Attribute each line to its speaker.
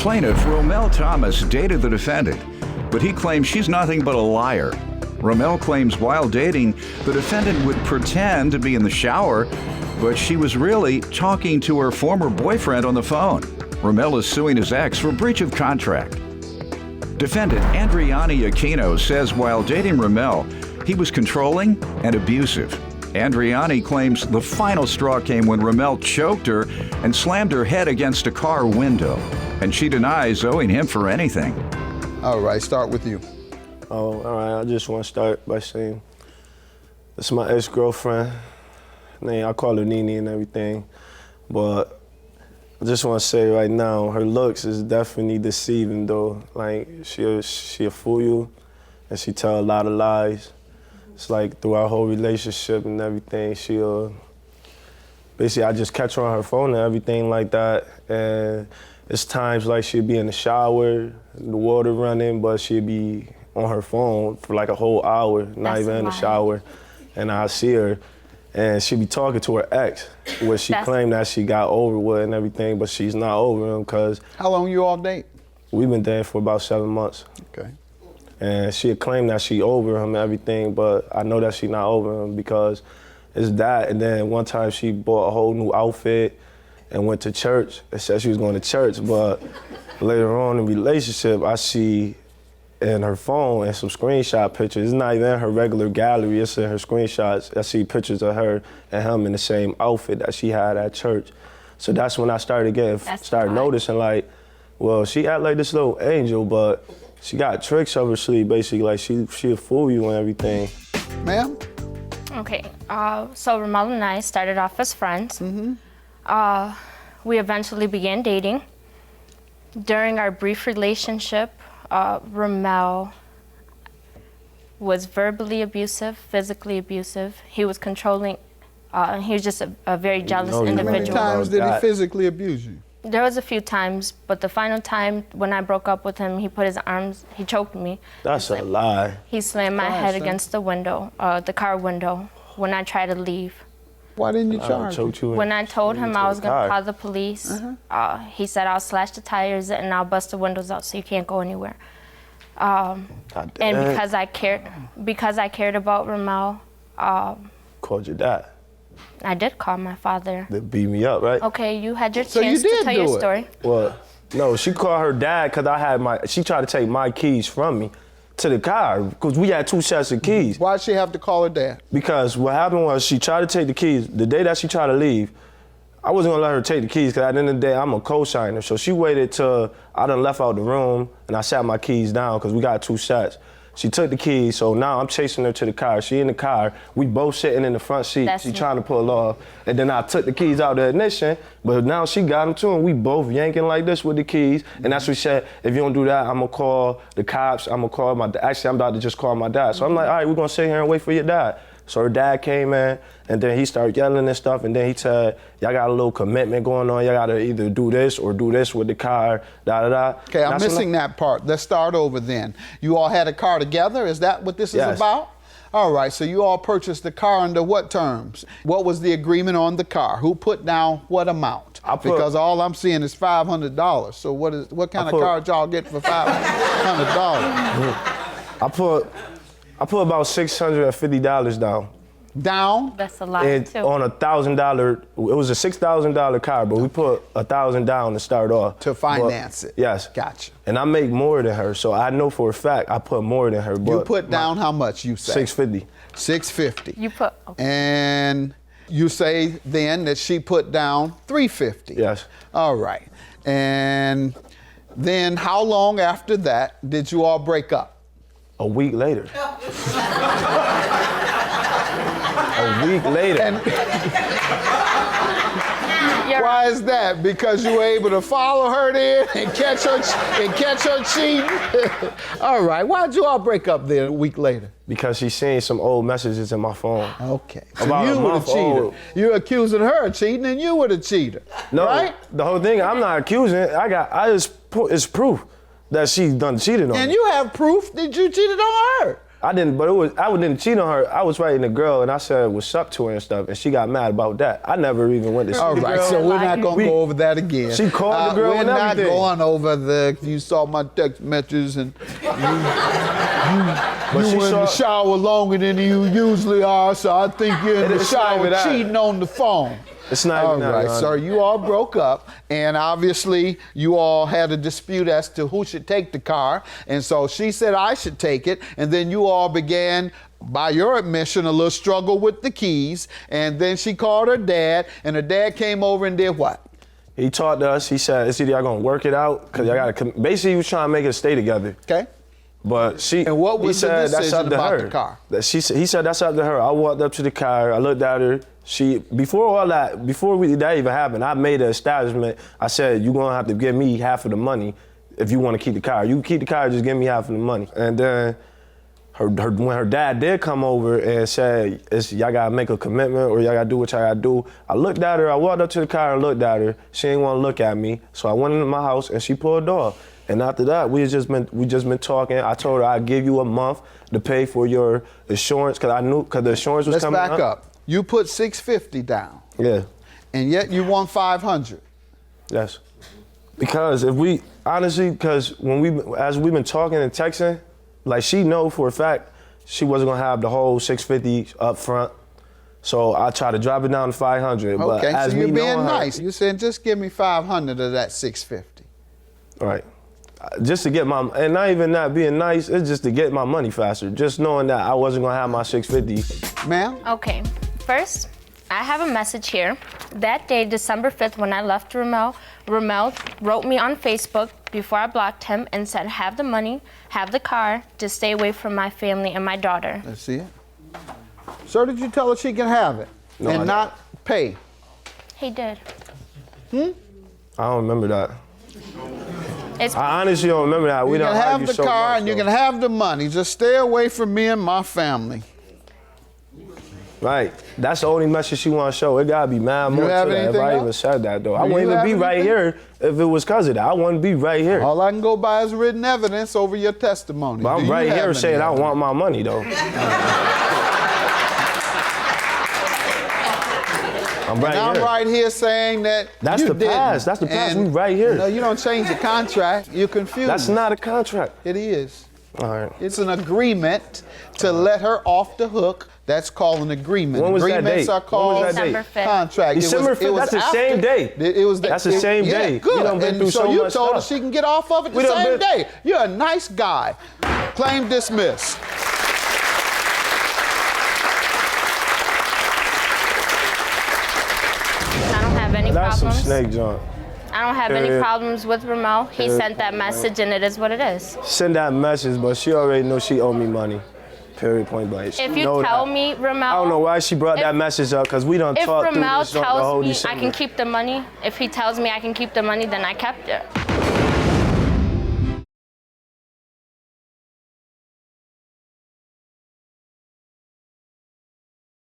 Speaker 1: plaintiff, Romel Thomas, dated the defendant, but he claims she's nothing but a liar. Romel claims while dating, the defendant would pretend to be in the shower, but she was really talking to her former boyfriend on the phone. Romel is suing his ex for breach of contract. Defendant Andriani Aquino says while dating Romel, he was controlling and abusive. Andriani claims the final straw came when Romel choked her and slammed her head against a car window, and she denies owing him for anything.
Speaker 2: All right, start with you.
Speaker 3: Oh, all right, I just want to start by saying this is my ex-girlfriend. I call her Nene and everything, but I just want to say right now, her looks is definitely deceiving though. Like, she'll fool you and she tell a lot of lies. It's like through our whole relationship and everything, basically I just catch her on her phone and everything like that. And it's times like she'll be in the shower, the water running, but she'll be on her phone for like a whole hour, not even in the shower. And I see her and she'll be talking to her ex, which she claimed that she got over with and everything, but she's not over him because.
Speaker 2: How long you all date?
Speaker 3: We've been dating for about 7 months.
Speaker 2: Okay.
Speaker 3: And she had claimed that she over him and everything, but I know that she not over him because it's that. And then one time she bought a whole new outfit and went to church and said she was going to church, but later on in the relationship, I see in her phone and some screenshot pictures. It's not even in her regular gallery, it's in her screenshots. I see pictures of her and him in the same outfit that she had at church. So that's when I started noticing like, well, she act like this little angel, but she got tricks up her sleeve, basically, like she'll fool you and everything.
Speaker 2: Ma'am?
Speaker 4: Okay, so Romel and I started off as friends. We eventually began dating. During our brief relationship, Romel was verbally abusive, physically abusive. He was controlling, he was just a very jealous individual.
Speaker 2: How many times did he physically abuse you?
Speaker 4: There was a few times, but the final time when I broke up with him, he put his arms, he choked me.
Speaker 3: That's a lie.
Speaker 4: He slammed my head against the window, the car window, when I tried to leave.
Speaker 2: Why didn't you charge him?
Speaker 4: When I told him I was gonna call the police, he said I'll slash the tires and I'll bust the windows out so you can't go anywhere. And because I cared about Romel,
Speaker 3: called your dad.
Speaker 4: I did call my father.
Speaker 3: They beat me up, right?
Speaker 4: Okay, you had your chance to tell your story.
Speaker 3: Well, no, she called her dad because she tried to take my keys from me to the car because we had 2 sets of keys.
Speaker 2: Why'd she have to call her dad?
Speaker 3: Because what happened was she tried to take the keys. The day that she tried to leave, I wasn't gonna let her take the keys because at the end of the day, I'm a co-signer. So she waited till I done left out the room and I sat my keys down because we got 2 sets. She took the keys, so now I'm chasing her to the car. She in the car, we both sitting in the front seat. She trying to pull off. And then I took the keys out of the ignition, but now she got them too, and we both yanking like this with the keys. And that's what she said, if you don't do that, I'm gonna call the cops, I'm gonna call my dad. Actually, I'm about to just call my dad. So I'm like, all right, we're gonna sit here and wait for your dad. So her dad came in, and then he started yelling and stuff, and then he said, y'all got a little commitment going on, y'all gotta either do this or do this with the car, da-da-da.
Speaker 2: Okay, I'm missing that part. Let's start over then. You all had a car together? Is that what this is about? All right, so you all purchased the car under what terms? What was the agreement on the car? Who put down what amount? Because all I'm seeing is $500. So what kind of car y'all get for $500?
Speaker 3: I put about $650 down.
Speaker 4: Down? That's a lot too.
Speaker 3: On $1,000, it was a $6,000 car, but we put $1,000 down to start off.
Speaker 2: To finance it?
Speaker 3: Yes.
Speaker 2: Gotcha.
Speaker 3: And I make more than her, so I know for a fact I put more than her. But
Speaker 2: you put down how much, you say?
Speaker 3: $650.
Speaker 2: $650.
Speaker 4: You put, okay.
Speaker 2: And you say then that she put down $350.
Speaker 3: Yes.
Speaker 2: All right. And then how long after that did you all break up?
Speaker 3: A week later. A week later.
Speaker 2: And why is that? Because you were able to follow her there and catch her cheating? All right. Why'd you all break up there a week later?
Speaker 3: Because she's seen some old messages in my phone.
Speaker 2: Okay. So you were the cheater. You're accusing her of cheating and you were the cheater.
Speaker 3: No,
Speaker 2: right?
Speaker 3: The whole thing, I'm not accusing. It's proof that she done cheated on me.
Speaker 2: And you have proof that you cheated on her.
Speaker 3: I didn't cheat on her. I was writing the girl and I said what's up to her and stuff, and she got mad about that. I never even went to see the girl.
Speaker 2: All right, so we're not going to go over that again.
Speaker 3: She called the girl and everything.
Speaker 2: We're not going over you saw my text messages and you were in the shower longer than you usually are, so I think you're in the shower cheating on the phone.
Speaker 3: It's not even that.
Speaker 2: All right, so you all broke up, and obviously you all had a dispute as to who should take the car, and so she said I should take it, and then you all began, by your admission, a little struggle with the keys, and then she called her dad, and her dad came over and did what?
Speaker 3: He talked to us. He said, it's either y'all gonna work it out, because y'all gotta, basically he was trying to make us stay together.
Speaker 2: Okay.
Speaker 3: But
Speaker 2: and what was the decision about the car?
Speaker 3: He said that's up to her. I walked up to the car, I looked at her. Before that even happened, I made an establishment. I said, you're gonna have to give me half of the money if you wanna keep the car. You can keep the car, just give me half of the money. And then when her dad did come over and said, y'all gotta make a commitment or y'all gotta do what y'all gotta do, I looked at her, I walked up to the car and looked at her. She didn't wanna look at me, so I went into my house and she pulled off. And after that, we just been talking. I told her I'd give you a month to pay for your insurance, because the insurance was coming up.
Speaker 2: Let's back up. You put $650 down.
Speaker 3: Yeah.
Speaker 2: And yet you won $500.
Speaker 3: Yes. Because as we've been talking and texting, like she know for a fact she wasn't gonna have the whole $650 up front. So I tried to drop it down to $500.
Speaker 2: Okay,
Speaker 3: but as
Speaker 2: so you're being nice.
Speaker 3: Her,
Speaker 2: you said just give me $500 of that $650.
Speaker 3: Right. Just to get and not even that being nice, it's just to get my money faster. Just knowing that I wasn't gonna have my $650.
Speaker 2: Ma'am?
Speaker 4: Okay, first, I have a message here. That day, December 5th, when I left Ramel wrote me on Facebook before I blocked him and said, have the money, have the car, to stay away from my family and my daughter.
Speaker 2: Let's see it. Sir, did you tell her she can have it and not pay?
Speaker 4: He did.
Speaker 3: I don't remember that.
Speaker 4: I
Speaker 3: honestly don't remember that.
Speaker 2: You can have the car and you can have the money. Just stay away from me and my family.
Speaker 3: Right. That's the only message she want to show. It gotta be mad more to that if I even said that, though. I wouldn't even be right here if it was because of that. I wouldn't be right here.
Speaker 2: All I can go by is written evidence over your testimony.
Speaker 3: But I'm right here saying I want my money, though. I'm right
Speaker 2: here saying that
Speaker 3: that's the past. That's the past. We right here.
Speaker 2: No, you don't change the contract. You're confused.
Speaker 3: That's not a contract.
Speaker 2: It is.
Speaker 3: All right.
Speaker 2: It's an agreement to let her off the hook. That's called an agreement.
Speaker 3: When was
Speaker 2: Agreements
Speaker 3: that date?
Speaker 2: are called
Speaker 4: December 5th.
Speaker 2: contract.
Speaker 3: December 5th. That's the same day. That's the same day.
Speaker 2: Good.
Speaker 3: We done been through so
Speaker 2: you
Speaker 3: much
Speaker 2: told her
Speaker 3: stuff.
Speaker 2: she can get off of it the same day. You're a nice guy. Claim dismissed.
Speaker 4: I don't have any
Speaker 3: That's
Speaker 4: problems.
Speaker 3: some snake junk.
Speaker 4: I don't have any problems with Ramel. He sent that message and it is what it is.
Speaker 3: Send that message, but she already knows she owe me money. Period, point blank.
Speaker 4: If you tell me, Ramel,
Speaker 3: I don't know why she brought that message up, because we done talked through this.
Speaker 4: If Ramel tells me I can keep the money, if he tells me I can keep the money, then I kept it.